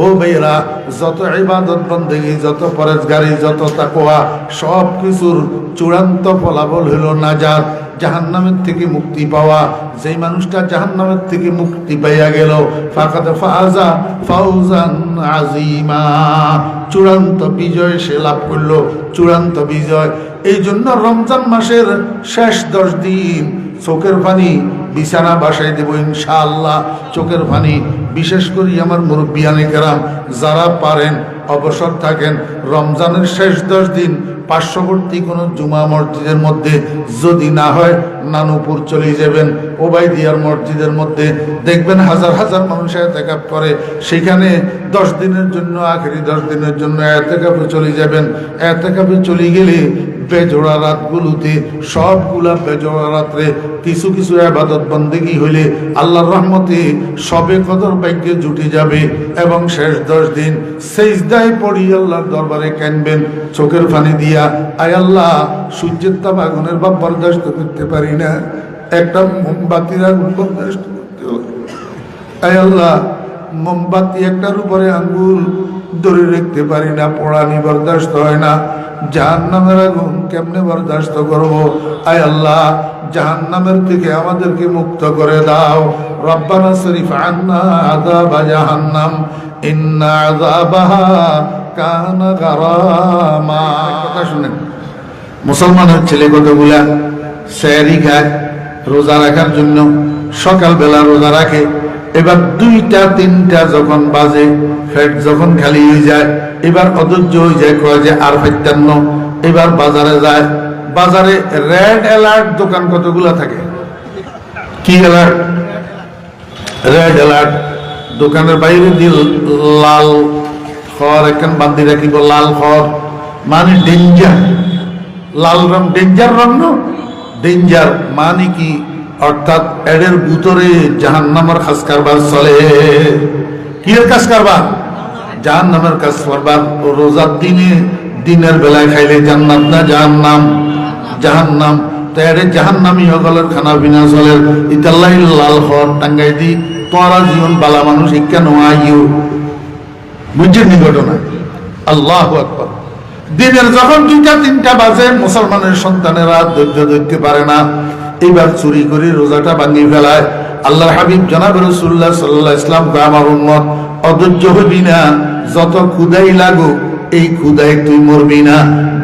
ও ভাইরা, যত ইবাদত বন্দেগী, যত পরেজগারি, যত তাকওয়া, সব কিছুর চূড়ান্ত ফলাফল হলো নাজাত, জাহান্নামের থেকে মুক্তি পাওয়া। যেই মানুষটা জাহান্নামের থেকে মুক্তি পাইয়া গেল, ফাকাদ ফাজা ফাউজান আযীমা, চূড়ান্ত বিজয় সে লাভ করলো, চূড়ান্ত বিজয়। এই জন্য রমজান মাসের শেষ 10 দিন চোখের পানি বিছানা বাসায় দেব ইনশাআল্লাহ। চোখের পানি, বিশেষ করে আমার মুরব্বিয়ানে কেরাম যারা পারেন, অবসর থাকেন, রমজানের শেষ 10 দিন পার্শ্ববর্তী কোনো জুমা মসজিদের মধ্যে, যদি না হয় নানুপুর চলে যাবেন, ওবাইদিয়ার মসজিদের মধ্যে দেখবেন হাজার হাজার মানুষ এতেকাফ করে। সেখানে 10 দিনের জন্য, আখেরি 10 দিনের জন্য এতেকাফে চলে যাবেন। এতেকাফে চলে গেলে বেজোড়া রাতগুলোতে, সবগুলা বেজোড়া রাত্রে কিছু কিছু ইবাদত বন্দেগী হইলে আল্লাহর রহমতে সবে কদর ভাগ্যে জুটে যাবে। এবং শেষ 10 দিন সিজদায় পড়ি আল্লাহর দরবারে কাঁদবেন চোখের পানি দিয়া, আয় আল্লাহ, সূর্যের তাপ আগুনের ভাব বরদাস্ত করতে পারি না, একটা মোমবাতির আগুন বরদাস্ত করতে হয়। আয় আল্লাহ, মোমবাতি একটার উপরে আঙ্গুল ধরে রাখতে পারি না, পোড়ানি বরদাস্ত হয় না, জাহান্নামের আগুন কেমনে বরদাস্ত করব? আয় আল্লাহ, জাহান্নামের থেকে আমাদেরকে মুক্ত করে দাও। রব্বানা শরীফ আন্না আযাবা জাহান্নাম ইন্না আযাবাহা কানা গারামা। কথা শুনেন, মুসলমানের ছেলে কতগুলা সেহরি খায় রোজা রাখার জন্য, সকালবেলা রোজা রাখে, এবার 2টা 3টা যখন বাজে, পেট যখন খালি হয়ে যায়, এবার অধৈর্য হয়ে যায়, কয় যে আর 55, এবার বাজারে যায়। বাজারে রেড অ্যালার্ট দোকান কতগুলা থাকে, কি অ্যালার্ট? Red alert. দোকানের বাইরে দিয়ে লাল খড় একখান বান্ধি রাখিব, লাল খড় মানে ডেঞ্জার, লাল রং ডেঞ্জার রং, ডেঞ্জার মানে কি? অর্থাৎ এদের ভিতরে জাহান্নামের কাজ কারবার চলে। কি এর কাজ কারবার? জাহান্নামের কাজ কারবার। রোজার দিনে, দিনের বেলায় খাইলে জান্নাত না জাহান্নাম? জাহান্নাম। তো এর জাহান্নামী সকলের খানা পিনা চলে। ইতাল্লাই লাল খড় টাঙ্গাই দি, তোরা জীবন বালা মানুষ কেন আইও, বুঝছেন ঘটনা? আল্লাহু আকবার। দিনের যখন 2টা 3টা বাজে, মুসলমানের সন্তানেরা ধৈর্য ধরতে পারে না, এবার চুরি করে রোজাটা ভাঙিয়ে ফেলায়। আল্লাহর হাবিব জনাব রাসূলুল্লাহ সাল্লাল্লাহু আলাইহি ওয়াসাল্লাম কয়, আমার উম্মত অধৈর্য হবি না, যত ক্ষুধাই লাগুক এই ক্ষুধায় তুই মরবি না,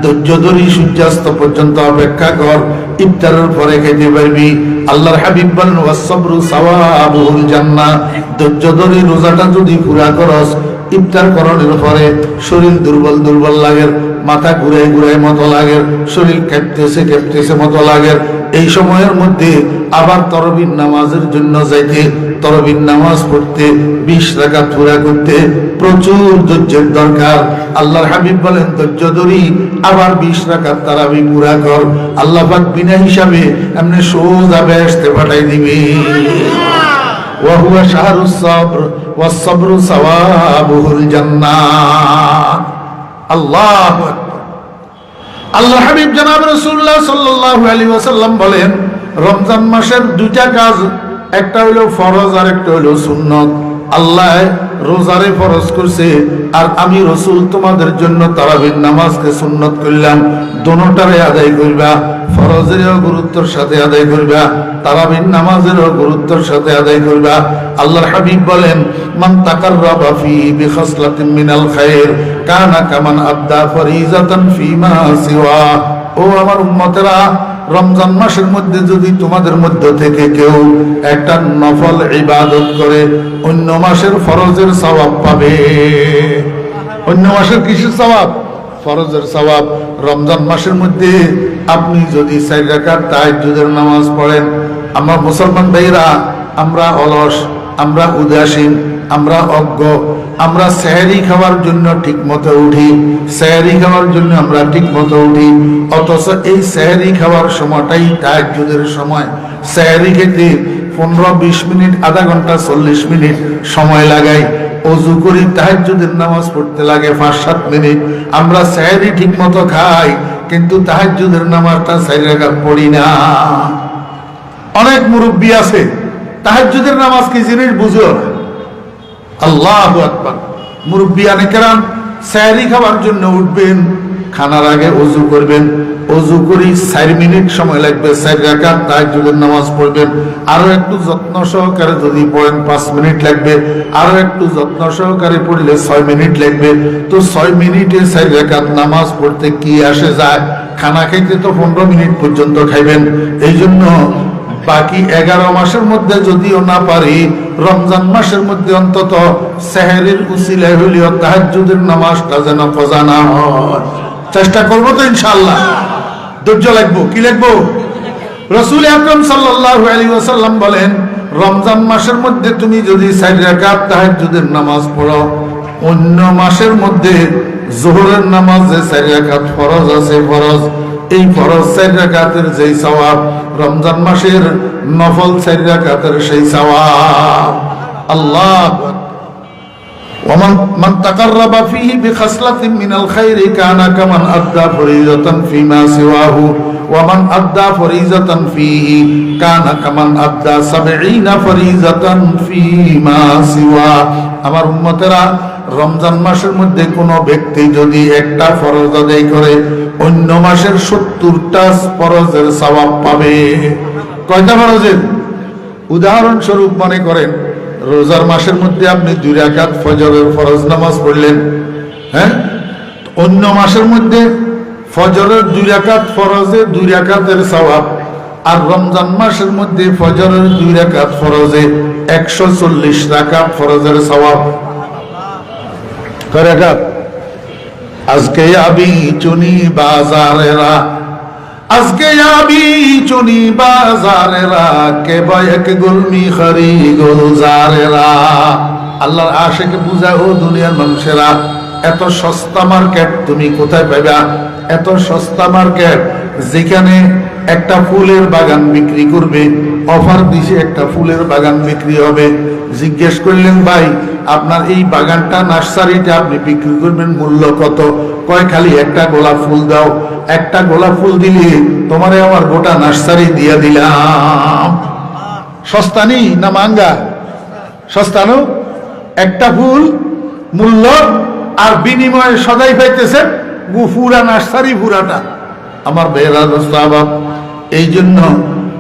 ধৈর্য ধরি সূর্যাস্ত পর্যন্ত অপেক্ষা কর, ইফতারের পরে খেতে পারবি। আল্লাহর হাবিব বলেন, ওয়াসসাবরু সাওয়াবুল জান্নাহ, ধৈর্য ধরি রোজাটা যদি পুরা করস, ইফতার করানোর পরে শরীর দুর্বল দুর্বল লাগে, মাথা ঘুরাই ঘুরাই মতো লাগে, শরীর কেঁপতেছে কেঁপতেছে মতো লাগে, এই সময়ের মধ্যে আবার তরবির নামাজের জন্য যাইতে, তরবির নামাজ পড়তে, 20 রাকাত পুরা করতে প্রচুর ধৈর্যের দরকার। আল্লাহর হাবিব বলেন, ধৈর্য ধরি আবার 20 রাকাত তারাবি পুরা কর, আল্লাহ পাক বিনা হিসাবে এমনি সোজা বেহেশতে পাঠাই দিবে। ওয়া হুয়া শাহরুস সাবর ওয়াস সাবরু সাওয়াবুল জান্নাহ। আল্লাহু আকবার। আল্লাহ হাবিব জনাব রাসূলুল্লাহ সাল্লাল্লাহু আলাইহি ওয়াসাল্লাম বলেন, রমজান মাসের 2টা কাজ, একটা হলো ফরজ আর একটা হলো সুন্নত। আল্লাহ রোজারে ফরজ করছে, আর আমি রাসূল তোমাদের জন্য তারাবির নামাজকে সুন্নত করলাম। দোনোটারে আদায় করবা, ফরজেরও গুরুত্বের সাথে আদায় করবা, তারাবির নামাজেরও গুরুত্বের সাথে আদায় করবা। আল্লাহর হাবিব বলেন, মান তাকাররাবা ফি বিখাসলাতিন মিনাল খায়র কানা কামান আদা ফরিজাতান ফিমা সিওয়া। ও আমার উম্মতেরা, রমজান মাসের মধ্যে যদি তোমাদের মধ্য থেকে কেউ একটা নফল ইবাদত করে, অন্য মাসের ফরজের সওয়াব পাবে। অন্য মাসের কিসের সওয়াব? ফরজের সওয়াব। রমজান মাসের মধ্যে আপনি যদি 4 রাকাত তাহাজ্জুদের নামাজ পড়েন, আমার মুসলমান ভাইরা, আমরা অলস, আমরা উদাসীন, আমরা অজ্ঞ, আমরা সেহরি খাওয়ার জন্য ঠিক মতো উঠি, সেহরি খাওয়ার জন্য আমরা ঠিক মতো উঠি, অথচ এই সেহরি খাওয়ার সময়টাই তাহাজ্জুদের সময়। সেহরি খেতে 15-20 মিনিট, আধা ঘন্টা 40 মিনিট সময় লাগাই, অজু করি, তাহাজ্জুদের নামাজ পড়তে লাগে 5-7 মিনিট। আমরা সেহরি ঠিক মতো খাই, কিন্তু তাহাজ্জুদের নামাজটা 4 রাকাত পড়ি না। অনেক মুরব্বী আছে তাহাজ্জুদের নামাজ কি জিনিস বুঝেও না। আল্লাহু আকবার। মুরব্বিয়ানে কেরাম সেহরি খাওয়ার জন্য উঠবেন, খানার আগে ওযু করবেন, ওযু করি 4 মিনিট সময় লাগবে, 4 রাকাত তাহাজ্জুদের নামাজ পড়বেন, আরো একটু যত্ন সহকারে যদি পড়েন 5 মিনিট লাগবে, আরো একটু যত্ন সহকারে পড়লে 6 মিনিট লাগবে। তো 6 মিনিটে 4 রাকাত নামাজ পড়তে কি আসে যায়? খানা খাইতে তো 15 মিনিট পর্যন্ত খাইবেন। এই জন্য বাকি 11 মাসের মধ্যে যদিও না পারি, রমজান মাসের মধ্যে অন্তত সেহরির উসিলায় হইলেও তাহাজ্জুদের নামাজটা যেন কজা না হয়। চেষ্টা করবো তো ইনশাআল্লাহ। ধৈর্য লাগবো, কি লাগবো? রাসূল আকরাম সাল্লাল্লাহু আলাইহি ওয়াসাল্লাম বলেন, রমজান মাসের মধ্যে তুমি যদি 4 রাকাত তাহাজ্জুদের নামাজ পড়ো, অন্য মাসের মধ্যে যোহরের নামাজে 4 রাকাত ফরজ আছে, ফরজ, এই ফরজ 4 রাকাতের যেই সওয়াব, রমজান মাসের নফল 4 রাকাতের সেই সওয়াব। আল্লাহ ومن تقرب فيه بخصلة من الخير كان كمن أدى فريضة فيما سواه ومن أدى فريضة فيه كان كمن أدى 70 فريضة فيما سواه। আমার উম্মতেরা, রমজান মাসের মধ্যে কোনো ব্যক্তি যদি একটা ফরজ আদায় করে, অন্য মাসের 70টা ফরজের সওয়াব পাবে। কয়টা ফরজের? উদাহরণস্বরূপ মনে করেন রোজার মাসের মধ্যে আপনি 2 রাকাত ফজরের ফরজ নামাজ পড়লেন, হ্যাঁ, অন্য মাসের মধ্যে ফজরের 2 রাকাত ফরজে 2 রাকাতের সওয়াব, আর রমজান মাসের মধ্যে ফজরের 2 রাকাত ফরজে 140 রাকাত ফরজের সওয়াব। কয় রাকাত? আজকে আবি চুনি বাজারেরা, আজকে আবি চুনি বাজারেরা, কে বায়ক গুলমি খরি গুলজারেরা। আল্লাহর আশিকে বুঝায়, ও দুনিয়ার মানুষেরা, এত সস্তা মার্কেট তুমি কোথায় পাইবা? এত সস্তা মার্কেট যেখানে একটা ফুলের বাগান বিক্রি করবে, অফার দিছে একটা ফুলের বাগান বিক্রি হবে। জিজ্ঞেস করলেন, ভাই আপনার এই বাগানটা, নার্সারিটা আপনি বিক্রি করবেন মূল্য কত? কয় খালি একটা গোলাপ ফুল দাও, একটা গোলাপ ফুল দিলে তোমারে আমার গোটা নার্সারি দিয়ে দিলাম। সস্তা নি না মাঙ্গা? সস্তা নো? একটা ফুল মূল্য, আর বিনিময়ে সদাই পাইতেছে পুরা নার্সারি পুরাটা। আমার বেহরা দোস্তাবাব, এই জন্য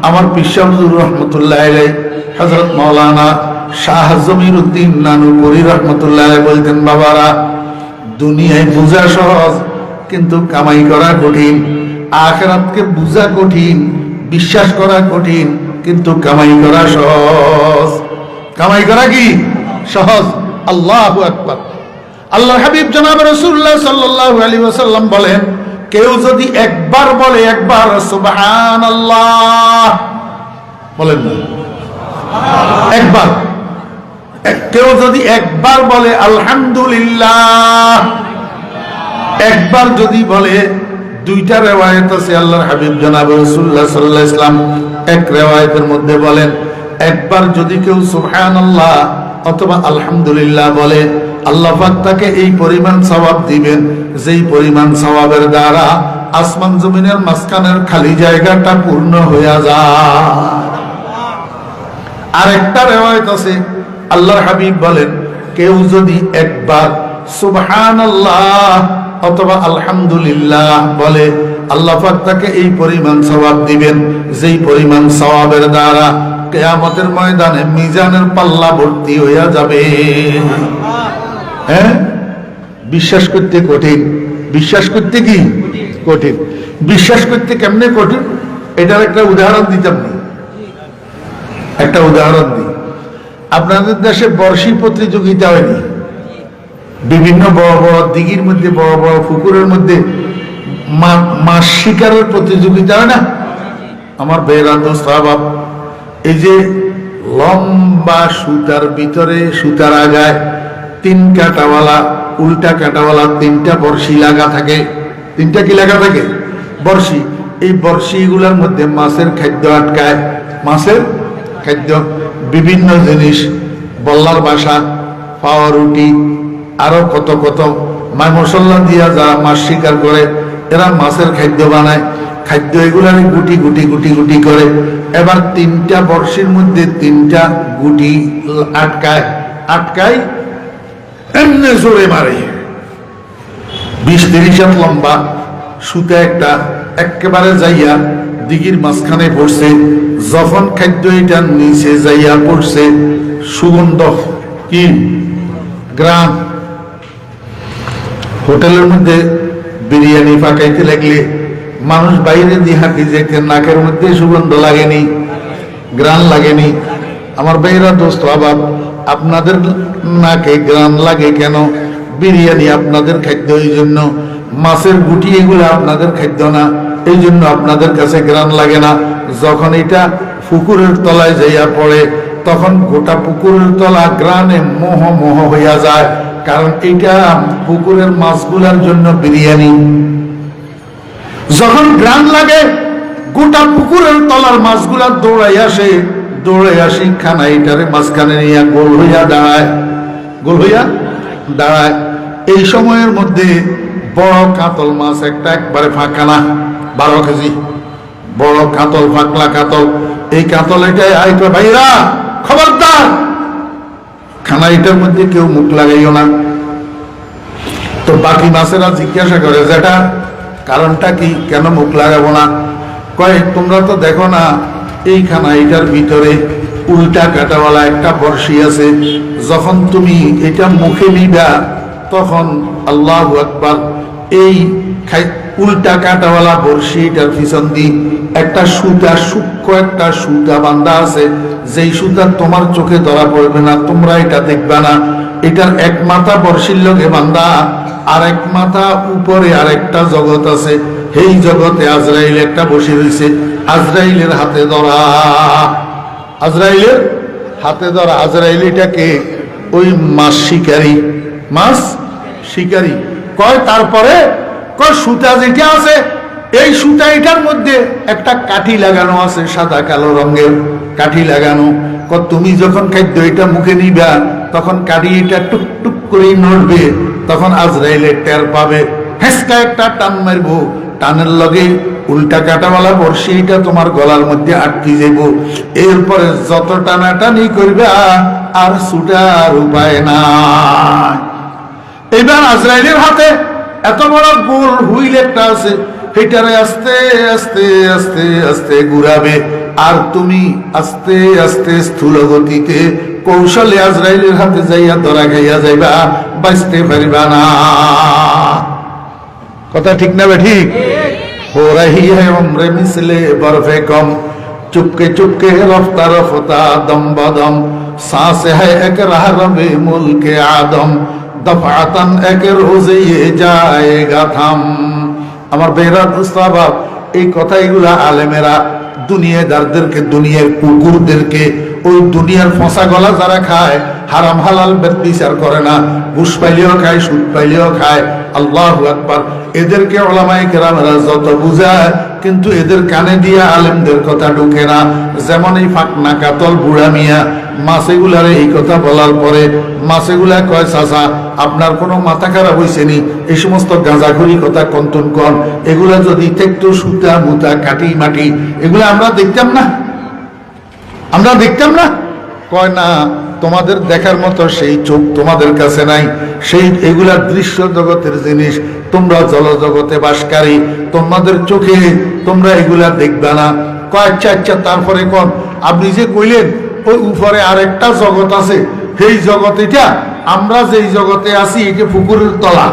আমার পিসা হুজুর রহমতুল্লাহ আলাইহি, হযরত মাওলানা শাহ জমিরউদ্দিন নানুপুরি রহমতুল্লাহ আলাইহি বলতেন, বাবারা, দুনিয়ায় বুঝা সহজ কিন্তু কামাই করা কঠিন, আখিরাতকে বুঝা কঠিন, বিশ্বাস করা কঠিন, কিন্তু কামাই করা সহজ। কামাই করা কি সহজ? আল্লাহু আকবার। আল্লাহর হাবিব জনাব রাসূলুল্লাহ সাল্লাল্লাহু আলাইহি ওয়াসাল্লাম বলেন, কেউ যদি একবার বলে, একবার সুবহানাল্লাহ বলেন না, একবার, কেউ যদি একবার বলে আলহামদুলিল্লাহ, একবার যদি বলে, 2টা রিওয়ায়াত আছে আল্লাহর হাবিব জনাব রাসূলুল্লাহ সাল্লাল্লাহু আলাইহি ওয়াসাল্লাম এক রিওয়ায়াতের মধ্যে বলেন, একবার যদি কেউ সুবহানাল্লাহ অথবা আলহামদুলিল্লাহ বলে, আল্লাহ পাক তাকে এই পরিমাণ সওয়াব দিবেন, যেই পরিমাণ সওয়াবের দ্বারা আসমান জমিনের মাঝখানের খালি জায়গাটা পূর্ণ হয়ে যায়। আরেকটা রিওয়ায়াত আছে আল্লাহর হাবিব বলেন, কেউ যদি একবার সুবহানাল্লাহ অথবা আলহামদুলিল্লাহ বলে, আল্লাহ পাক তাকে এই পরিমাণ সওয়াব দিবেন, যেই পরিমাণ সওয়াবের দ্বারা কিয়ামতের ময়দানে মিজানের পাল্লা ভর্তি হয়ে যাবে। হ্যাঁ, বিশ্বাস করতে কঠিন, বিশ্বাস করতে কি কঠিন, বিশ্বাস করতে কেমনে কঠিন, এটার একটা উদাহরণ দিতাম না। একটা উদাহরণ দিই, আপনাদের দেশে বর্ষি প্রতিযোগিতা হয়নি? বিভিন্ন বড় বড় দিঘির মধ্যে, বড় বড় পুকুরের মধ্যে মাছ শিকারের প্রতিযোগিতা হয় না? আমার বেরাদ সাহাব, এই যে লম্বা সুতার ভিতরে, সুতার আগায় 3 কাঁটাওয়ালা, উল্টা কাঁটাওয়ালা 3টা বর্ষি লাগা থাকে। 3টা কি লাগা থাকে? বর্ষি। এই বর্ষিগুলোর মধ্যে মাছের খাদ্য আটকায়, মাছের খাদ্য, বিভিন্ন জিনিস, বল্লার বাসা, পাওয়া রুটি, আরো কত কত মাছ মশলা দিয়া যারা মাছ শিকার করে, এরা মাছের খাদ্য বানায়। খাদ্য এগুলার গুটি গুটি গুটি গুটি করে। এবার 3টা বর্ষির মধ্যে 3টা গুটি আটকায়, আটকায় এমনি জোরে মারে, 20-30 হাত লম্বা সুতা একটা, একেবারে যাইয়া দিঘির মাঝখানে পড়ছে। যখন খাদ্য এটা নিচে যাইয়া পড়ছে, সুগন্ধ কি গ্রাম। হোটেলের মধ্যে বিরিয়ানি পাকাইতে লাগলে মানুষ বাইরে দিয়ে হাঁটি যেতে, নাকের মধ্যে সুগন্ধ লাগেনি, গ্রান লাগেনি? আমার ভাইরা দোস্ত আবার আপনাদের নাকে গ্রান লাগে কেন? বিরিয়ানি আপনাদের খাদ্য, এই জন্য মাছের গুটি এগুলো আপনাদের খাদ্য না, এই জন্য আপনাদের কাছে গ্রান লাগে না। যখন এটা পুকুরের তলায় যাইয়া পড়ে তখন গোটা পুকুরের তলা গ্রানে মোহ মোহ হইয়া যায়, কারণ এটা পুকুরের মাছগুলার জন্য বিরিয়ানি। যখন গ্রান লাগে গোটা পুকুরের তলার মাছগুলা দৌড়াই আসে, দৌড়ে আসি খানা এটারে মাঝখানে নিয়ে গোল হইয়া দাঁড়ায়, গোল হইয়া দাঁড়ায়। এই সময়ের মধ্যে বড় কাতল মাছ একটা, একবারে ফাঁকা না, 12 কেজি বড় কাতল, ফাঁকলা কাতল। এই কাতল এটাই আইতো, ভাইরা খবরদার খানা এটার মধ্যে কেউ মুখ লাগাইও না। তো বাকি মাছেরা জিজ্ঞাসা করে, যেটা কারণটা কি, কেন মুখ লাগাবো না? কয় তোমরা তো দেখো না এইখানা এটার ভিতরে উল্টা কাটাওয়ালা একটা বর্ষি আছে, যখন তুমি এটা মুখে নিবা তখন আল্লাহু আকবার, এই উল্টা কাটাওয়ালা বর্ষি এটার পিছন দিয়ে একটা সুতা, সূক্ষ্ম একটা সুতা বান্ধা আছে, যেই সুতা তোমার চোখে ধরা পড়বে না, তোমরা এটা দেখবা না। এটার এক মাথা বর্ষির লগে বান্ধা, আর এক মাথা উপরে আরেকটা জগৎ আছে, এই জগতে আজরাইল একটা বসে রয়েছে, আজরাইলের হাতে ধরা, আজরাইলের হাতে ধরা। আজরাইল এটাকে ওই মাছ শিকারী, মাছ শিকারী কয়। তারপরে কয় সুতা যেটা আছে, এই সুতা এটার মধ্যে একটা কাঠি লাগানো আছে, সাদা কালো রঙের কাঠি লাগানো। তুমি যখন খাদ্য এটা মুখে নিবা তখন কাঠি এটা টুক টুক করে নড়বে, তখন আজরাইলে টের পাবে, হেসকা একটা টান মারবো, টানের লগে উল্টা কাটাওয়ালা বর্ষি এটা তোমার গলার মধ্যে আটকে যাব। এরপরে যত টানাটানি করবে আর ছুটার উপায় নাই। এবার আজরাইলের হাতে এত বড় গোল হুইল একটা আছে, এটারে আস্তে আস্তে আস্তে আস্তে ঘুরাবে, আর তুমি আস্তে আস্তে স্থূল গতিতে কৌশলে আজরাইলের হাতে যাইয়া ধরা খাইয়া যাইবা, বাঁচতে পারিবা না। কথা ঠিক না? ঠিক। हो रही है उम्र मिसले बर्फे कम, चुपके चुपके रफ्ता रफ्ता दम बदम, सांस है एक राह रबे मुल्क आदम, दफातन एक रोज ये जाएगा थम। আমার বেরা দুস্তাবাব, এই কথাইগুলা আলেমেরা দুনিয়াদারদেরকে, দুনিয়ার কুকুরদেরকে, ওই দুনিয়ার ফসা গলা যারা খায়, হারাম হালাল বিচার করে না, ঘুষ পাইলেও খায়, সুদ পাইলেও খায়, আল্লাহু আকবার, এদেরকে ওলামায়ে কেরামেরা যত বুঝায়, কিন্তু এদের কানে দিয়ে আলেমদের কথা ঢুকে না। যেমন এই ফাঁকনা কাতল বুড়া মিয়া মাছেগুলারে এই কথা বলার পরে মাছেগুলা কয়, চাচা আপনার কোনো মাথা খারাপ হয়েছে নি? এই সমস্ত গাঁজাখুরি কথা কন্তন কন, এগুলা যদি একটু সুতা মুতা কাটি মাটি এগুলা আমরা দেখতাম না, আমরা দেখতাম না। কয় না, তোমাদের দেখার মতো সেই চোখ তোমাদের কাছে নাই, সেই এগুলা দৃশ্য জগতের জিনিস, তোমরা জল জগতে বাসকারী, তোমাদের চোখে তোমরা এগুলা দেখবা না। কয় আচ্ছা আচ্ছা, তারপরে কোন আপনি যে কইলেন ওই উপরে আরেকটা জগৎ আছে, সেই জগৎ এটা আমরা যেই জগতে আছি এটা পুকুরের তলা,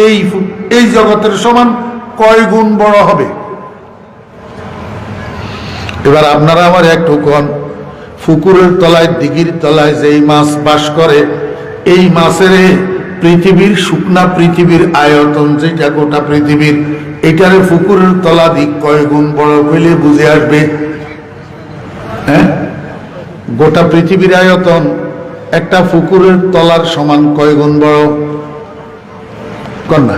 এই জগতের সমান কয় গুণ বড় হবে? এবার আপনারা আমার একটু কোন, পুকুরের তলায়, দিঘির তলায় যেই মাছ বাস করে, এই মাছের পৃথিবীর শুকনা পৃথিবীর আয়তন যেটা গোটা পৃথিবীর, এটারে পুকুরের তলা দিক কয় গুণ বড় হইলে বুঝে আসবে? হ্যাঁ, গোটা পৃথিবীর আয়তন একটা পুকুরের তলার সমান কয় গুণ বড়? কন্যা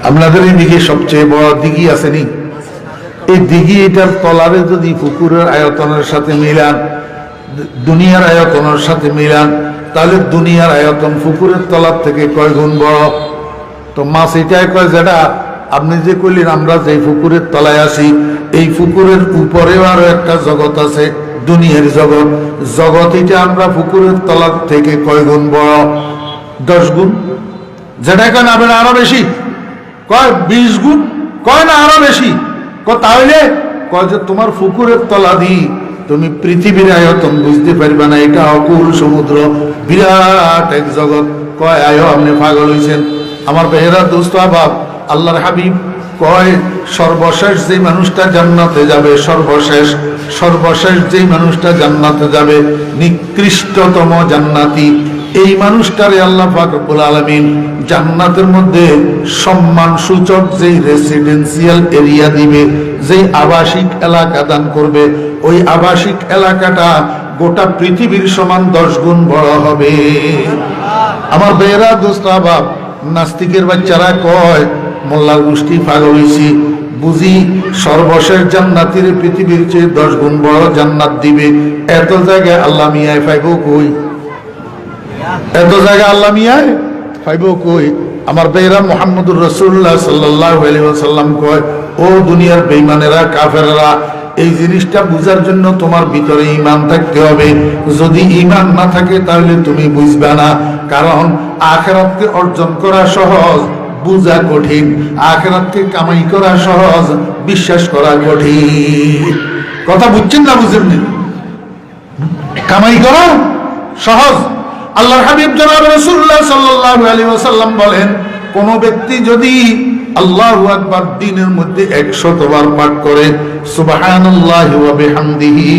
আপনাদের এই দিকে সবচেয়ে বড় দিঘি আসেনি? এই দিঘি এটার তলারে যদি পুকুরের আয়তনের সাথে মিলান, দুনিয়ার আয়তনের সাথে মিলান, তাহলে দুনিয়ার আয়তন পুকুরের তলার থেকে কয় গুণ বড়? তো মাছ এটাই কয়, যেটা আপনি যে কইলেন আমরা যে পুকুরের তলায় আছি, এই পুকুরের উপরেও আরো একটা জগৎ আছে, দুনিয়ার জগৎ। জগৎ এটা আমরা পুকুরের তলার থেকে কয় গুণ বড়? 10 গুণ, যেটা কয় না আরো বেশি, কয় 20 গুণ, কয় না আরো বেশি, তাহলে কয় যে তোমার পুকুরের তলা দি তুমি পৃথিবীর আয়তন বুঝতে পারবে না, এটা অকুল সমুদ্র, বিরাট এক জগৎ। কয় আয়ো আপনি পাগল হইছেন। আমার বেহেরা দোস্ত আবাব, আল্লাহর হাবিব কয় সর্বশেষ যেই মানুষটা জান্নাতে যাবে, সর্বশেষ যেই মানুষটা জান্নাতে যাবে, নিকৃষ্টতম জান্নাতি, এই মানুষটারে আল্লাহ পাক রব্বুল আলামিন জান্নাতের মধ্যে সম্মান সূচক যেই রেসিডেন্সিয়াল এরিয়া দিবে, যেই আবাসিক এলাকা দান করবে, ওই আবাসিক এলাকাটা গোটা পৃথিবীর সমান 10 গুণ বড় হবে। আমার বেয়েরা দোস্ত আবাব, নাস্তিকের বাচ্চারা কয় মোল্লার গোষ্ঠী পাগল হইছি, বুঝি সর্বশেষ জান্নাতির পৃথিবীর চেয়ে 10 গুণ বড় জান্নাত দিবে। এত জায়গায় আল্লাহ মিয়ায় পাইব কই? এত জায়গা আল্লাহ মিয়ায় পাইব কই? আমার বেয়েরা মুহাম্মদুর রাসূলুল্লাহ সাল্লাল্লাহু আলাইহি ওয়াসাল্লাম কয়, ও দুনিয়ার বেঈমানেরা, কাফেররা, এই জিনিসটা বুঝার জন্য তোমার ভিতরে ঈমান থাকতে হবে। যদি ঈমান না থাকে তাহলে তুমি বুঝবে না। কারণ আখিরাতকে অর্জন করা সহজ, বুঝা কঠিন। আখিরাতকে কামাই করা সহজ, বিশ্বাস করা কঠিন। কথা বুঝছেন না বুঝেন? কামাই করা সহজ। আল্লাহর হাবিব জনাব রাসূলুল্লাহ সাল্লাল্লাহু আলাইহি ওয়াসাল্লাম বলেন, কোন ব্যক্তি যদি আল্লাহু আকবার দিনের মধ্যে 100 বার পাঠ করে, সুবহানাল্লাহি ওয়া বিহামদিহি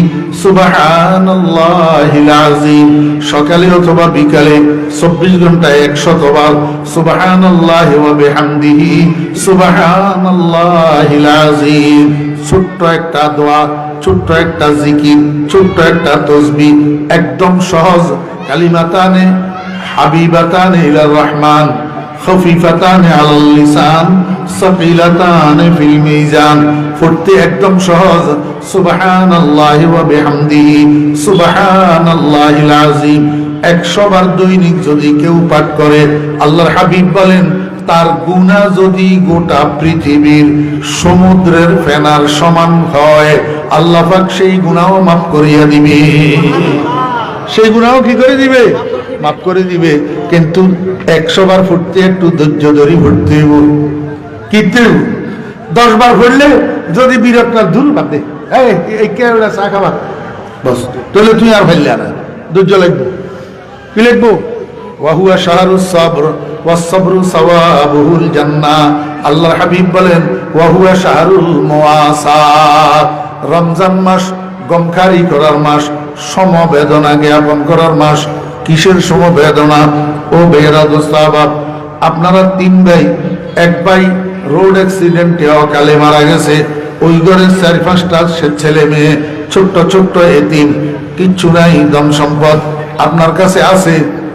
সুবহানাল্লাহিল আযীম, সকালে অথবা বিকালে 24 ঘন্টায় 100 বার সুবহানাল্লাহি ওয়া বিহামদিহি সুবহানাল্লাহিল আযীম, ছোট্ট একটা দোয়া, ছোট্ট একটা জিকির, ছোট্ট একটা তাসবিহ, একদম সহজ। কালিমাতানে হাবিবাতানে ইলার রহমান, খফিফাতানে আলাল লিসান, সাকিলাতানে ফিল মিজান, পড়তে একদম সহজ। সুবহানাল্লাহি ওয়া বিহামদিহি সুবহানাল্লাহিল আযীম 100 বার দৈনিক যদি কেউ পাঠ করে, আল্লাহর হাবিব বলেন তার গুনাহ যদি গোটা পৃথিবীর সমুদ্রের ফেনার সমান হয়, আল্লাহ পাক সেই গুনাহও মাফ করিয়া দিবে। সেই গুনাহও কি করে দিবে? মাফ করে দিবে। কিন্তু 100 বার ফুটতে একটু ধৈর্য ধরে ফুটতে হইব। কিন্তু 10 বার ফুটলে যদি বিরক্ত ধুল বাদে, এই কেউটা চা খাবা বস, তাহলে তুই আর ফেললে না, ধৈর্য লাগবে। কি লিখবো? ওয়াহুয়া শাহরুস সাবর ওয়াস-সাবরু সাওয়াবুল জান্নাহ। আল্লাহর হাবিব বলেন ওয়াহুয়া শাহরুল মুওয়াসাত, রমজান মাস গমখারি করার মাস, সমবেদনা জ্ঞাপন করার মাস। কিসের সমবেদনা? ও বেহেরা দোস্তাবাব, আপনারা 3 ভাই, এক ভাই রোড অ্যাক্সিডেন্টে অকালে মারা গেছে। ওই ঘরের 4-5টা ছেলে মেয়ে, ছোট্ট ছোট্ট এতিম, কিচ্ছু নাই, ধন সম্পদ আপনার কাছে আছে,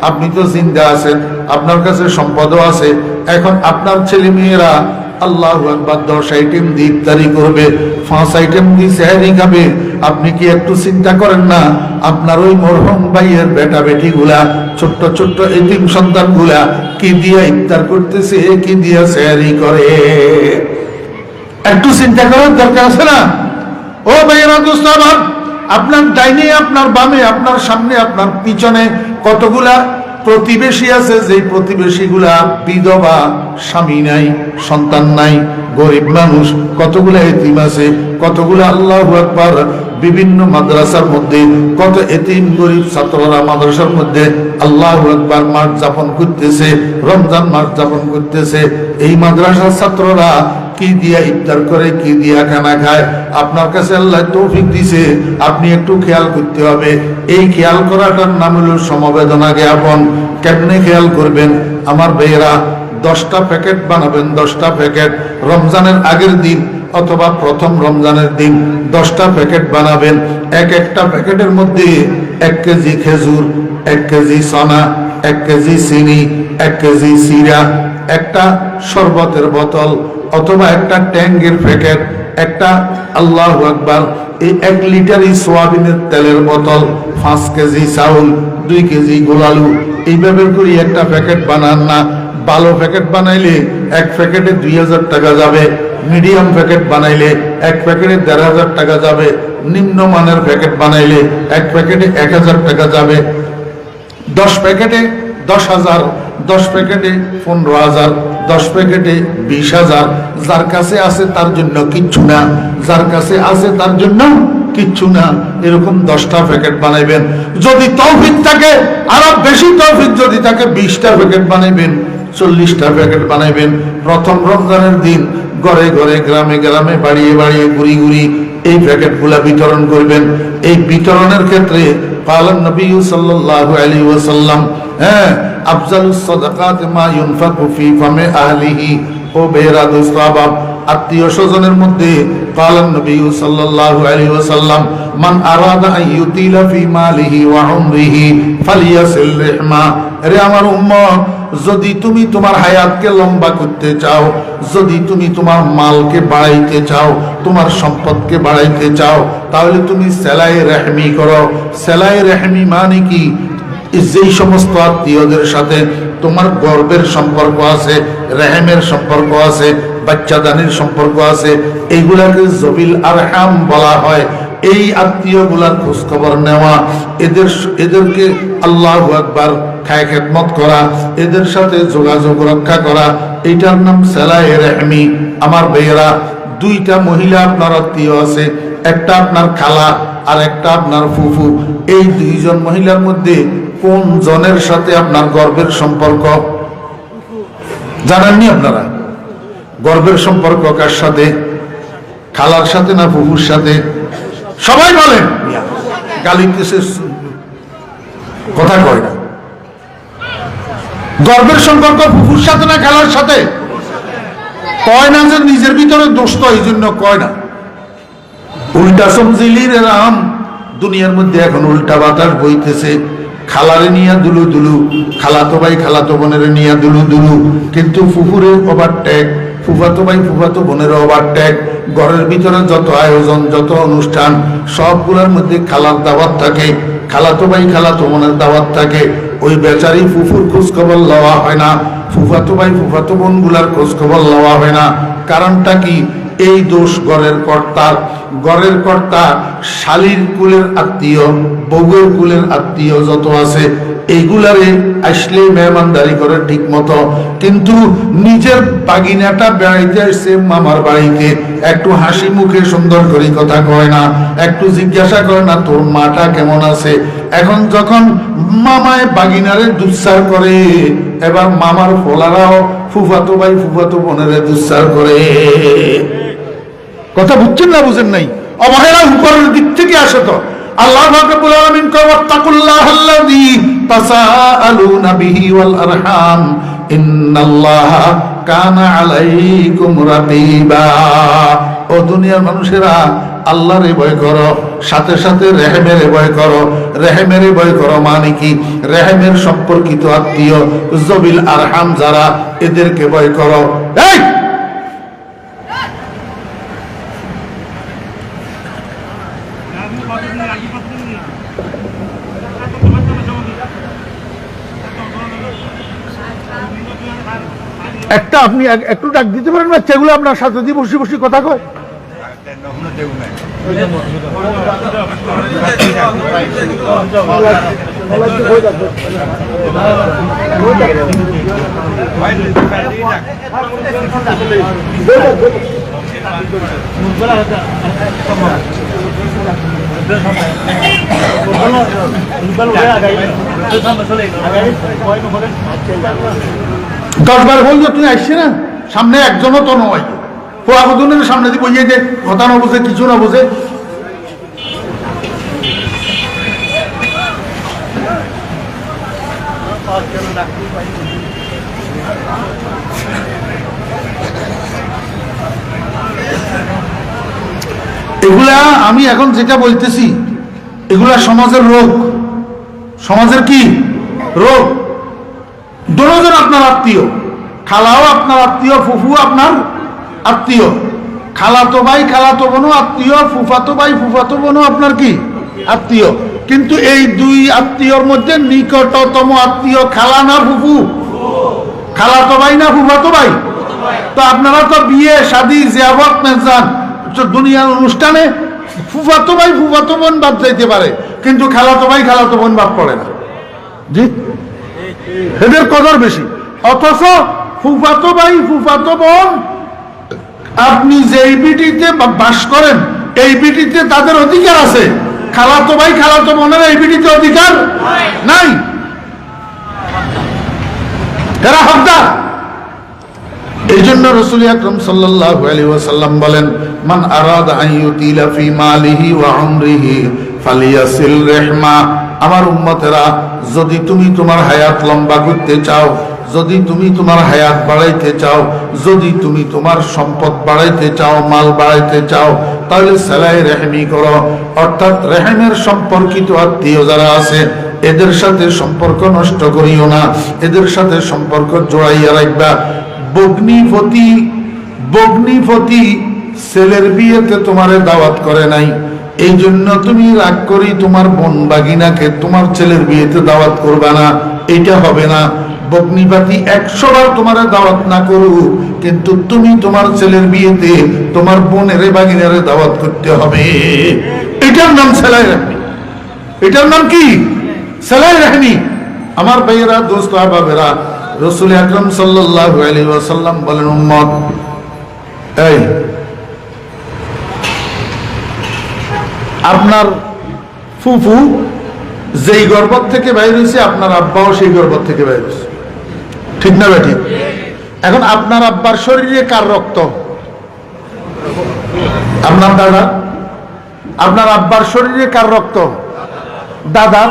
আপনি তো জিন্দা আছেন, আপনার কাছে সম্পদও আছে। এখন আপনার ছেলে মেয়েরা আল্লাহু আকবার 10 আইটেম দিয়ে ইফতারি করবে, 5 আইটেম দিয়ে সেহরি খাবে। আপনি কি একটু চিন্তা করেন না আপনার ওই মরহুম ভাইয়ের বেটা বেটি গুলা, ছোট্ট ছোট্ট এতিম সন্তান গুলা কি দিয়ে ইফতার করতেছে, কি দিয়ে সেহরি করে? একটু চিন্তা করার দরকার আছে না? ও ভাইয়েরা দোস্তাবাব, আপনার ডাইনে, আপনার বামে, আপনার সামনে, আপনার পিছনে কতগুলা প্রতিবেশী আছে, যে প্রতিবেশীগুলা বিধবা, স্বামী নাই, সন্তান নাই, গরিব মানুষ। কতগুলা এতিম আছে, কতগুলা আল্লাহু আকবার বিভিন্ন মাদ্রাসার মধ্যে কত এতিম গরিব ছাত্ররা মাদ্রাসার মধ্যে আল্লাহু আকবার মাস যাপন করতেছে, রমজান মাস যাপন করতেছে। এই মাদ্রাসার ছাত্ররা কি দিয়া ইফতার করে, কি দিয়া খানা খায়? আপনার কাছে আল্লাহ তৌফিক দিছে, আপনি একটু খেয়াল করতে হবে। এই খেয়াল করাটার নাম হলো সমবেদনা জ্ঞাপন। কেমনে খেয়াল করবেন? আমার ভাইয়েরা, 10টা প্যাকেট বানাবেন, 10টা প্যাকেট রমজানের আগের দিন অথবা প্রথম রমজানের দিন 10টা প্যাকেট বানাবেন। একটা প্যাকেটের মধ্যে 1 কেজি খেজুর, 1 কেজি সোনা, 1 কেজি চিনি, 1 কেজি সিরা, একটা শরবতের বোতল অথবা একটা ট্যাঙ্গের প্যাকেট, একটা আল্লাহু আকবার এই 1 লিটার সোয়াবিনের তেলের বোতল, 5 কেজি চাউল, 2 কেজি গোলালু, এইভাবে করে একটা প্যাকেট বানান না। ভালো প্যাকেট বানাইলে 1 প্যাকেটে 2000 টাকা যাবে, মিডিয়াম প্যাকেট বানাইলে 1 প্যাকেটে 1500 টাকা যাবে, নিম্নমানের প্যাকেট বানাইলে 1 প্যাকেটে 1000 টাকা যাবে। 10 প্যাকেটে 10,000, 10 প্যাকেটে 15,000, 10 প্যাকেটে 20,000। যার কাছে আছে তার জন্য কিচ্ছু না, যার কাছে আছে তার জন্য কিচ্ছু না। এরকম 10টা প্যাকেট বানাইবেন। যদি তৌফিক থাকে, আরো বেশি তৌফিক যদি থাকে, 20টা প্যাকেট বানাইবেন, 40টা প্যাকেট বানাইবেন। প্রথম রমজানের দিন ঘরে ঘরে, গ্রামে গ্রামে, বাড়িয়ে বাড়িয়ে, ঘুরি ঘুরি এই প্যাকেটগুলা বিতরণ করবেন। এই বিতরণের ক্ষেত্রে কালান নবী সাল্লাল্লাহু আলাইহি ওয়াসাল্লাম, আফজালুস সাদাকাত মা ইউনফাকু ফি ফামি আহলিহি। ও বেরা দোস্ত আবাব, আত্মীয় স্বজনের মধ্যে কালান নবী সাল্লাল্লাহু আলাইহি ওয়াসাল্লাম, মান আরাদা আন ইউতিলা ফি মালিহি ওয়া উমরিহি ফালিয়াসিল রাহমা। আরে আমার উম্মত, যদি তুমি তোমার হায়াতকে লম্বা করতে চাও, যদি তুমি তোমার মালকে বাড়াইতে চাও, তোমার সম্পদকে বাড়াইতে চাও, তাহলে তুমি সেলাই রেহমি করো। সেলাই রেহমি মানে কি? যেই সমস্ত আত্মীয়দের সাথে তোমার গর্বের সম্পর্ক আছে, রেহেমের সম্পর্ক আছে, বাচ্চাদানির সম্পর্ক আছে, এইগুলাকে জবিল আরহাম বলা হয়। এই আত্মীয়গুলার খোঁজ খবর নেওয়া, এদেরকে আল্লাহু আকবার খায় খেদমত করা, এদের সাথে যোগাযোগ রক্ষা করা, এইটার নাম সেলাই রেহমি। আমার ভাইয়েরা, 2টা মহিলা আপনার আত্মীয় আছে, একটা আপনার খালা আর একটা আপনার ফুফু। এই 2জন মহিলার মধ্যে কোন জনের সাথে আপনার গর্বের সম্পর্ক? জানেননি আপনারা? গর্বের সম্পর্ক কার সাথে? খালার সাথে না ফুফুর সাথে? সবাই বলেন। গালিতেছে, কথা কয় না। গর্বের সম্পর্ক ফুফুর সাথে না খালার সাথে? কয় না যে নিজের ভিতরে দোষ, তো এই জন্য কয় না। উল্টা সমজিলির রাম, দুনিয়ার মধ্যে এখন উল্টা বাতাস বইতেছে। খালারে নিয়া দুলু দুলু, খালাতো ভাই খালাতো বোনের নিয়া দুলু দুলু, কিন্তু ফুফুরে ওভারটেক, ফুফাতো ভাই ফুফাতো বোনের ওভারটেক। ঘরের ভিতরে যত আয়োজন, যত অনুষ্ঠান, সবগুলোর মধ্যে খালার দাওয়াত থাকে, খালাতো ভাই খালাতো বোনের দাওয়াত থাকে। ওই বেচারি ফুফুর খোঁজ খবর লওয়া হয় না, ফুফাতো ভাই ফুফাতো বোন গুলার খোঁজ খবর লওয়া হয় না। কারণটা কি? এই দোষ ঘরের কর্তার। ঘরের কর্তা শালীর কুলের আত্মীয়, বউয়ের কুলের আত্মীয় যত আছে, এইগুলারে আসলে মেহমানদারি করে ঠিক মতো, কিন্তু নিজের বাগিনাটা বেড়াইতে আসছে মামার বাড়িতে, একটু হাসি মুখে সুন্দর করে কথা কয় না, একটু জিজ্ঞাসা করে না তোর মাটা কেমন আছে। এখন যখন মামায় বাগিনারে দুঃসার করে, এবার মামার ফলারাও ফুফাতো ভাই ফুফাতো বোনের দুঃসার করে। কথা বুঝছেন না বুঝেন নাই? অবহেলা উপরের দিক থেকে আসে। তো আল্লাহ রাব্বুল আলামিন কয় ওয়াত্তাকুল্লাহাল্লাযী তাসাআলুনা বিহি ওয়াল আরহাম ইন্নাল্লাহা কানা আলাইকুম রাকিবা। ও দুনিয়ার মানুষেরা, আল্লাহরে ভয় করো, সাথে সাথে রেহেমের ভয় করো। রেহেমের ভয় করো মানে কি? রেহেমের সম্পর্কিত আত্মীয় জবিল আরহাম যারা, এদেরকে ভয় করো। এই একটা আপনি একটু ডাক দিতে পারেন না? সেগুলো আপনার সাথে দিয়ে বসে বসে কথা কয়। দশবার বলছো তুই আসছি না, সামনে একজনও তো নয়, পোয়াগুনের সামনে দিয়ে বইয়ে যে কথা না বোঝে, কিছু না বোঝে। এগুলা আমি এখন যেটা বলতেছি, এগুলা সমাজের রোগ। সমাজের কি রোগ? দুজন আপনার আত্মীয়, খালাও আপনার আত্মীয়, ফুফু আপনার আত্মীয়, খালাতো ভাই খালাতো বোনও আত্মীয়, ফুফাতো ভাই ফুফাতো বোনও আপনার কি আত্মীয়। কিন্তু এই 2 আত্মীয়র মধ্যে নিকটতম আত্মীয় খালা না ফুফু? খালাতো ভাই না ফুফাতো ভাই? তো আপনারা তো বিয়ে শাদী জিয়ারত মেহমান দুনিয়ার অনুষ্ঠানে ফুফাতো ভাই ফুফাতো বোন বাদ যাইতে পারে, কিন্তু খালাতো ভাই খালাতো বোন বাদ পড়ে না। জি, এদের কদর বেশি। অথচ ফুফাতো ভাই ফুফাতো বোন আপনি যেই বিটিতে বাস করেন এই বিটিতে তাদের অধিকার আছে, খালাতো ভাই খালাতো বোনের এই বিটিতে অধিকার নাই, এরা হকদার। এই জন্য রাসূল আকরাম সাল্লাল্লাহু আলাইহি ওয়াসাল্লাম বলেন, মান আরাদা আন ইউতিলা ফি মালিহি ওয়া উমরিহি ফালিয়াসিল রাহমা। আমার উম্মতেরা, যদি তুমি তোমার হায়াত লম্বা করতে চাও, যদি তুমি তোমার হায়াত বাড়াইতে চাও, যদি তুমি তোমার সম্পদ বাড়াইতে চাও, মাল বাড়াইতে চাও, তাহলে সালায়ে রহমি করো। অর্থাৎ রহমের সম্পর্কিত আত্মীয় যারা আছে এদের সাথে সম্পর্ক নষ্ট করিও না, এদের সাথে সম্পর্ক জোড়াইয়া রাখবা। বগ্নিপতি ছেলের বিয়েতে তোমারে দাওয়াত করে নাই, এই জন্য তুমি রাগ করি তোমার বোন বাগিনাকে তোমার ছেলের বিয়েতে দাওয়াত করবা না, এটা হবে না। বগ্নিপাতি 100 বার তোমারে দাওয়াত না করুক, কিন্তু তুমি তোমার ছেলের বিয়েতে তোমার বোনের বাগিনারে দাওয়াত করতে হবে। এটার নাম সালায়ে রাহমি। এটার নাম কি? সালায়ে রাহমি। আমার ভাইয়েরা, দোস্ত আহবাবেরা, রাসূল আকরাম সাল্লাল্লাহু আলাইহি ওয়াসাল্লাম বলেন, উম্মত, এই আপনার ফুফু যেই গর্ভ থেকে বাইর হয়েছে আপনার আব্বাও সেই গর্ভ থেকে বাইর হয়েছে, ঠিক না বেটি? এখন আপনার আব্বার শরীরে কার রক্ত? আপনার দাদা। আপনার আব্বার শরীরে কার রক্ত? দাদা।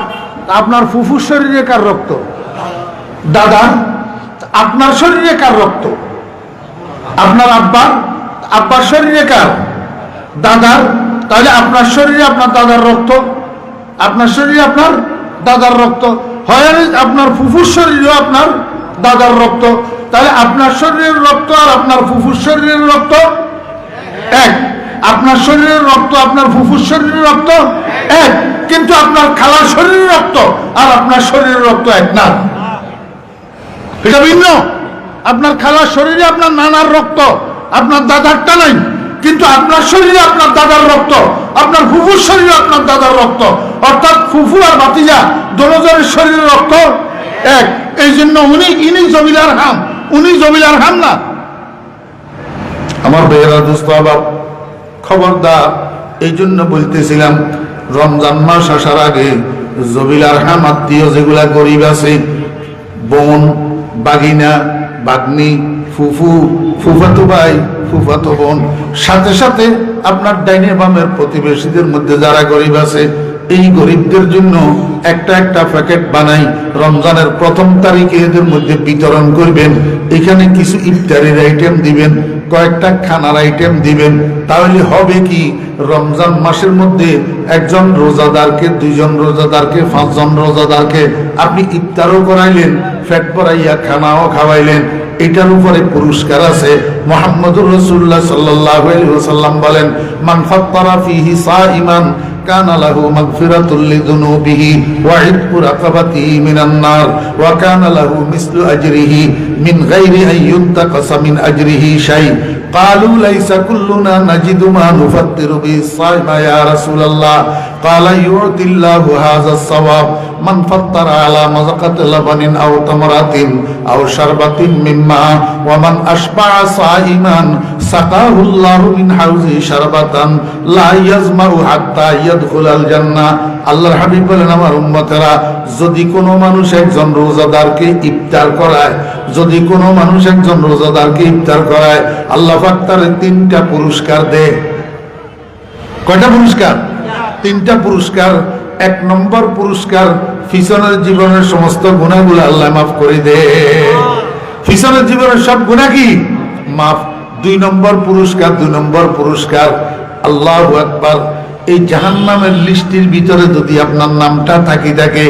আপনার ফুফুর শরীরে কার রক্ত? দাদা। আপনার শরীরে কার রক্ত? আপনার আব্বার শরীরে কার? দাদার। তাহলে আপনার শরীরে আপনার দাদার রক্ত, আপনার শরীরে আপনার দাদার রক্ত, হয় আপনার ফুফুর শরীরেও আপনার দাদার রক্ত। তাহলে আপনার শরীরের রক্ত আর আপনার ফুফুর শরীরের রক্ত এক। আপনার শরীরের রক্ত আপনার ফুফুর শরীরের রক্ত এক, কিন্তু আপনার খালার শরীরের রক্ত আর আপনার শরীরের রক্ত এক না, এটা ভিন্ন। আপনার খালার শরীরে আপনার নানার রক্ত, আপনার দাদারটা নাই, কিন্তু আপনার শরীরে আপনার দাদার রক্ত, আপনার ফুফুর শরীরে আপনার দাদার রক্ত, অর্থাৎ ফুফু আর ভাতিজা দুজনের শরীরের রক্ত এক। এই জন্য ইনি জমিলার হাম, উনি জমিলার হাম না। আমার বেহরা দোস্ত আবাব, খবরদার। এই জন্য বলতেছিলাম, রমজান মাস আসার আগে জবিলার হাম আত্মীয় যেগুলা গরিব আছে, বোন, বাগিনা, বাগনি, ফুফু, ফুফাতো ভাই, ফুফাতো বোন, সাথে সাথে আপনার ডাইনে বামের প্রতিবেশীদের মধ্যে যারা গরিব আছে, এই গরিবদের জন্য একটা একটা প্যাকেট বানাই রমজানের প্রথম তারিখে এদের মধ্যে বিতরণ করবেন। এখানে কিছু ইফতারির আইটেম দিবেন, কয়েকটা খানার আইটেম দিবেন। তাহলে হবে কি, রমজান মাসের মধ্যে একজন রোজাদারকে, 2 জন রোজাদারকে, 5 জন রোজাদারকে আপনি ইফতারও করাইলেন, পেট ভরাইয়া খানাও খাওয়াইলেন। এটার উপরে পুরস্কার আছে। মুহাম্মদুর রাসূলুল্লাহ সাল্লাল্লাহু আলাইহি ওয়াসাল্লাম বলেন, মান ফাত্তারা ফিহি সাইমান কানা লাহু মাগফিরাতুল লিযুনুবিহি ওয়া ইতকু রাকাবাতিহি মিনান নার ওয়া কানা লাহু মিসলু আজরিহি মিন গায়রি আন ইউনতাকাসা মিন আজরিহি শাই। قالوا ليس كلنا نجد ما نفطر به الصائم يا رسول الله قال يعطي الله هذا الثواب من فطر على مذقة لبن أو تمرة أو شربة من ماء ومن أشبع صائما سقاه الله من حوضه شربة لا يظمأ حتى يدخل الجنة। আল্লাহর হাবিব বলেন, আমার উম্মতেরা, যদি কোনো মানুষ একজন রোজাদারকে ইফতার করায়, যদি কোনো মানুষ একজন রোজাদারকে ইফতার করায়, আল্লাহ পাক তার 3টা পুরস্কার দেয়। কয়টা পুরস্কার? 3টা পুরস্কার। 1 নম্বর পুরস্কার, পিছনের জীবনের সমস্ত গুনাহগুলো আল্লাহ মাফ করে দেয়। পিছনের জীবনের সব গুনাহ কি মাফ। 2 নম্বর পুরস্কার, আল্লাহু আকবার, এই জাহান্নামের লিস্টের ভিতরে যদি আপনার নামটা থাকে,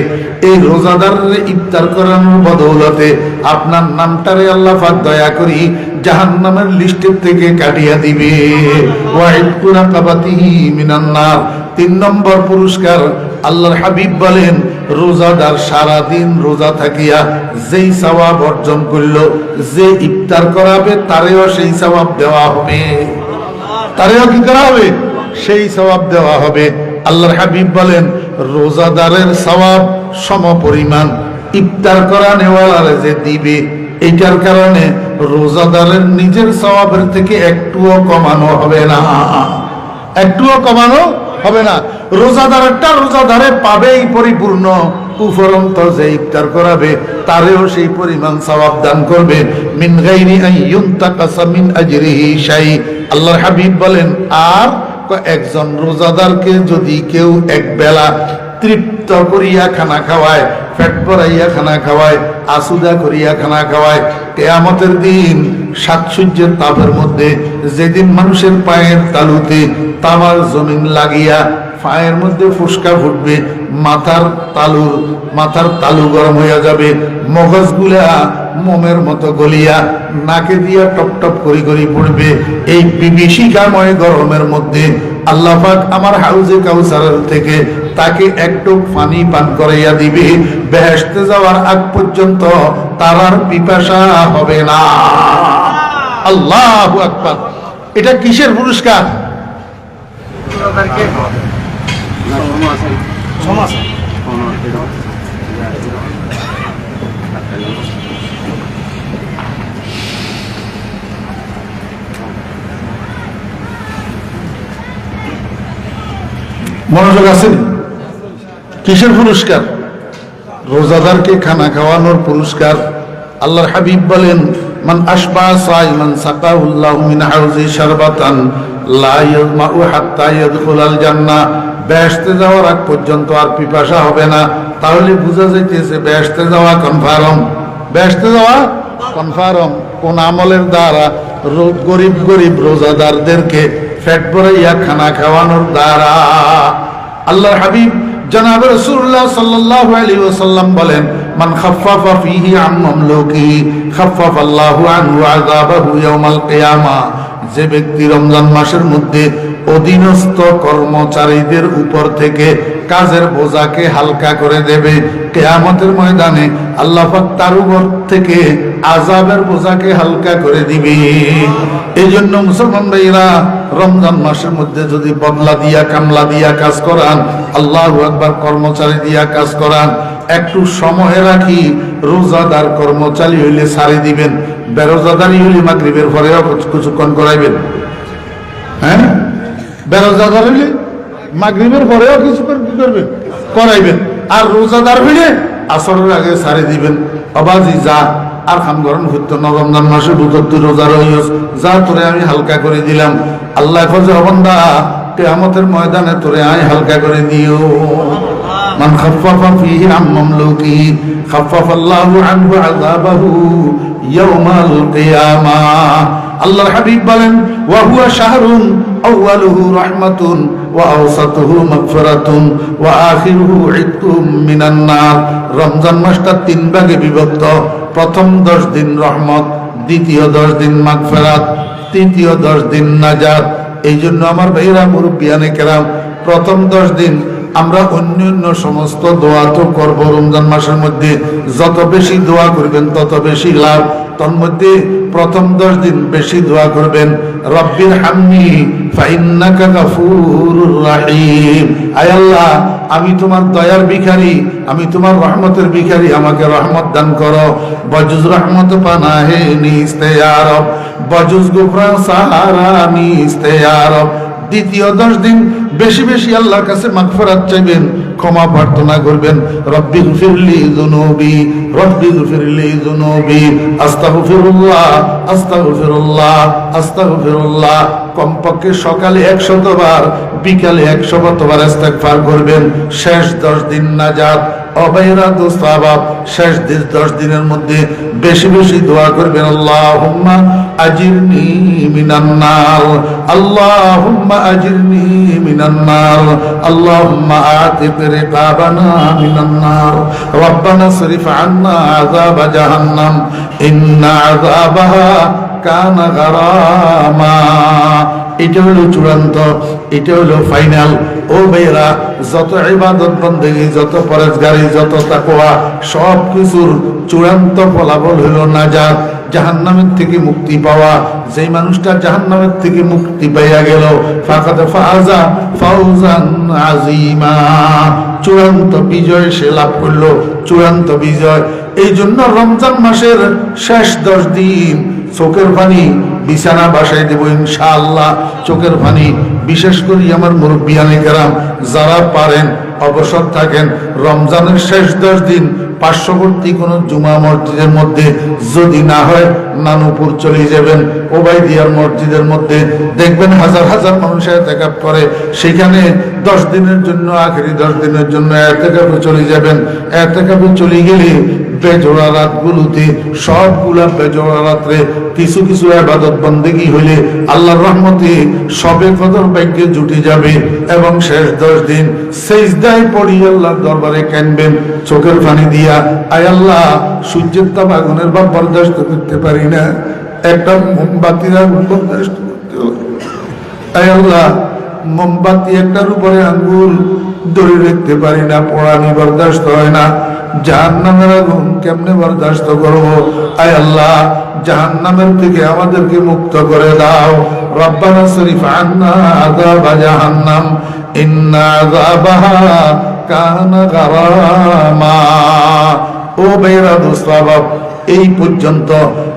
এই রোজাদারের ইফতার করানোর বদৌলতে আপনার নামটারে আল্লাহ পাক দয়া করি জাহান্নামের লিস্টের থেকে কাটিয়ে দিবে। ওয়া ইতকু রাকাবাতিহি মিনান নার। 3 নম্বর পুরস্কার, আল্লাহর হাবিব বলেন, রোজাদার সারা দিন রোজা থাকিয়া যেই সওয়াব অর্জন করলো, যে ইফতার করাবে তারেও সেই সওয়াব দেওয়া হবে। তারেও কি করা হবে? সেই সওয়াব দেওয়া হবে। আল্লাহর হাবিব বলেন, রোজাদারের সওয়াব সমপরিমাণ ইফতার করা নেওয়ালারে যে দিবে, এইটার কারণে রোজাদারের নিজের সওয়াবের থেকে একটুও কমানো হবে না, একটুও কমানো হবে না। রোজাদারেরটা রোজাদারে পাবেই পরিপূর্ণ, উপরন্ত যে ইফতার করাবে তারেও সেই পরিমাণ সওয়াব দান করবে। মিন গায়রি আন ইউনতাকাসা মিন আজরিহি শাই। আল্লাহর হাবিব বলেন, আর একজন রোজাদারকে যদি কেউ এক বেলা তৃপ্ত করিয়া খানা খাওয়ায়, পেট ভরাইয়া খানা খাওয়ায়, আসুদা করিয়া খানা খাওয়ায়, কিয়ামতের দিন সাত সূর্যের তাপের মধ্যে, যেদিন মানুষের পায়ের তালুতে তামার জমিন লাগিয়া পায়ের মধ্যে ফুসকা ফুটবে, মাথার তালু গরম হইয়া যাবে, মগজগুলা মোমের মতো গলিয়া নাকে দিয়া টপ টপ করি করি পড়বে, এই বিভীষিকাময় গরমের মধ্যে আল্লাহ পাক আমার হাউজে কাউসারের থেকে তাকে একটু পানি পান করাইয়া দিবে, বেহেশতে যাওয়ার আগ পর্যন্ত তার আর পিপাসা হবে না। আল্লাহু আকবার। এটা কিসের পুরস্কার? মনোযোগ আছে? কিসের পুরস্কার? রোজাদারকে খানা খাওয়ানোর পুরস্কার। আল্লাহর হাবিব বলেন, মান আশবা সাইমান সাকাহুল্লাহু মিন হাউজি শারবাতান লা ইয়াজমাউ হাত্তা ইয়াদখুলাল জান্নাহ। বেহেশতে যাওয়ার আগ পর্যন্ত আর পিপাসা হবে না। তাহলে বোঝা যাইতেছে বেহেশতে যাওয়া কনফার্ম, বেহেশতে যাওয়া কনফার্ম। কোন আমলের দ্বারা? গরিব গরিব রোজাদারদেরকে পেট ভরাইয়া খানা খাওয়ানোর দ্বারা। আল্লাহর হাবিব জনাব রাসূলুল্লাহ সাল্লাল্লাহু আলাইহি ওয়াসাল্লাম বলেন, মান খাফফাফা ফীহি আন মামলুকিহি খাফফাল্লাহু আনহু আযাবাহু ইয়াউমাল কিয়ামা। যে ব্যক্তি রমজান মাসের মধ্যে অধীনস্থ কর্মচারীদের উপর থেকে কাজের বোঝাকে হালকা করে দেবে, কিয়ামতের ময়দানে আল্লাহ পাক তার উপর থেকে আযাবের বোঝাকে হালকা করে দিবে। এই জন্য মুসলমান ভাইরা, রমজান মাসের মধ্যে যদি বদলা দিয়া কামলা দিয়া কাজ করান, আল্লাহু আকবার, কর্মচারী দিয়া কাজ করান, একটু সময় রাখি রোজাদার কর্মচারী হইলে সারি দিবেন, বেরোজাদারি হইলে মাগরিবের পরে কিছুক্ষণ করাইবেন। হ্যাঁ, বেরোজাদার হইলে মাগরিবের পরেও কিছুক্ষণ কি করবেন? করাইবেন। আর রোজাদার হইলে আসরের আগে সারি দিবেন। অবাজি যা আর খাম গরম হইতো না, রমজান মাসে তুই রোজা রইস, যা তোরে আমি হালকা করে দিলাম। আল্লাহ ফজর বান্দা, কিয়ামতের ময়দানে তোরে আমি হালকা করে দিও। মান খাফফাফা ফীহি আন মামলুকিহি খাফফাল্লাহু আনহু আযাবাহু ইয়াউমাল কিয়ামাহ। আল্লাহর হাবিব বলেন, ওয়া হুয়া শাহরুন আউয়ালুহু রাহমাতুন ওয়া আওসাতুহু মাগফিরাতুন ওয়া আখিরুহু ইতকুম মিনান নার। রমজান মাসটা তিন ভাগে বিভক্ত। প্রথম 10 দিন রহমত, দ্বিতীয় 10 দিন মাগফিরাত, তৃতীয় 10 দিন নাজাত। এই জন্য আমার ভাইরা, মুরব্বিয়ানে কেরাম, প্রথম 10 দিন আমরা অন্যান্য সমস্ত দোয়া তো করবো। রমজান মাসের মধ্যে যত বেশি দোয়া করবেন তত বেশি লাভ। তার মধ্যে প্রথম 10 দিন বেশি দোয়া করবেন, রব্বির হামনি ফাইন্নাকা গাফুরুর রাহিম। আয় আল্লাহ, আমি তোমার দয়ার ভিখারি, আমি তোমার রহমতের ভিখারি, আমাকে রহমত দান করো। বজুজ রহমত পানাহে নিস্তে ইয়া রব, বজুজ গুফরান সাহারা নিস্তে ইয়া রব। দ্বিতীয় 10 দিন বেশি বেশি আল্লাহর কাছে মাগফিরাত চাইবেন, ক্ষমা প্রার্থনা করবেন। রব্বিগফিরলি যুনুবি, রব্বিগফিরলি যুনুবি, আস্তাগফিরুল্লাহ, আস্তাগফিরুল্লাহ, আস্তাগফিরুল্লাহ। কমপক্ষে সকালে 100 বার, বিকালে 100 বার ইস্তেগফার করবেন। শেষ 10 দিন নাজাত, অবাইরাত সাবাব। শেষ 10 দিনের মধ্যে বেশি বেশি দোয়া করবেন, আল্লাহুম্মা আজিরনি মিনান নার, আল্লাহুম্মা আজিরনি মিনান নার, আল্লাহুম্মা আতিক রিকাবানা মিনান নার, রব্বানা সরিফ আন্না আযাবা জাহান্নাম, ইন্না আযাবাহা কানা গারামা। এটা হলো চূড়ান্ত, এটা হলো ফাইনাল। ও ভাইরা, যত ইবাদত বন্দেগী, যত পরেজগারি, যত তাকওয়া, সব কিছুর চূড়ান্ত ফলাফল হলো নাজাত, জাহান্নামের থেকে মুক্তি পাওয়া। যেই মানুষটা জাহান্নামের থেকে মুক্তি পাইয়া গেল, ফাকাদ ফাযা ফাওজান আযীমা, চূড়ান্ত বিজয় সে লাভ করলো, চূড়ান্ত বিজয়। এই জন্য রমজান মাসের শেষ 10 দিন চোখের পানি বিছানা বাসায় দেব ইনশাআল্লাহ। চোখের পানি, বিশেষ করে আমার মুরব্বিয়ানে কেরাম যারা পারেন অবসর থাকেন, রমজানের শেষ 10 দিন পার্শ্ববর্তী কোন জুমা মসজিদের মধ্যে, যদি না হয় নানুপুর চলে যাবেন, ওবাইদিয়ার মসজিদের মধ্যে দেখবেন হাজার হাজার মানুষ এতেকাফ করে। সেখানে 10 দিনের জন্য, আখেরি 10 দিনের জন্য এতেকাফে চলে যাবেন। এতেকাফে চলে গেলে বেজোড়া রাতগুলোতে, সবগুলা বেজোড়া রাত্রে কিছু কিছু ইবাদত বন্দেগী হইলে আল্লাহর রহমতে সবে কদর ভাগ্যে জুটে যাবে। এবং শেষ 10 দিন সিজদায় পড়ি আল্লাহর দরবারে কাঁদবেন চোখের পানি দিয়া, আয় আল্লাহ, সূর্যের তাপ আগুনের ভাব বরদাস্ত করতে পারি না, একটা মোমবাতির আগুন বরদাস্ত করতে হবে। আয় আল্লাহ, মোমবাতি একটার উপরে আঙ্গুল ধরে রাখতে পারি না, পোড়ানি বরদাস্ত হয় না, জাহান্নামের আগুন কেমনে বরদাস্ত করবো? আয় আল্লাহ, জাহান্নামের থেকে আমাদেরকে মুক্ত করে দাও। রব্বানা শরীফ আন্না আযাবা জাহান্নাম ইন্না আযাবাহা কানা গারামা। ও বেরা দোস্তাবাব, এই পর্যন্ত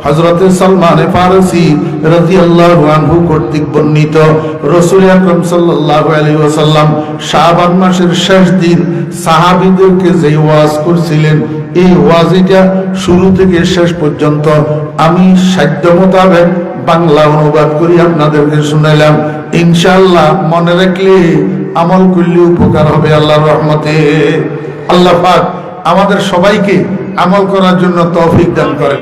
হযরতে সালমান ফারসি রাদিয়াল্লাহু আনহু কর্তৃক বর্ণিত রাসূল আকরাম সাল্লাল্লাহু আলাইহি ওয়াসাল্লাম শাবান মাসের শেষ দিন সাহাবীদেরকে যে ওয়াজ করছিলেন, এই ওয়াজটা শুরু থেকে শেষ পর্যন্ত আমি সাধ্য মোতাবেক বাংলা অনুবাদ করি আপনাদেরকে শুনাইলাম। ইনশাআল্লাহ মনে রাখলে, আমল করলে উপকার হবে আল্লাহর রহমতে। আল্লাহ পাক আমাদের সবাইকে আমল করার জন্য তৌফিক দান করেন।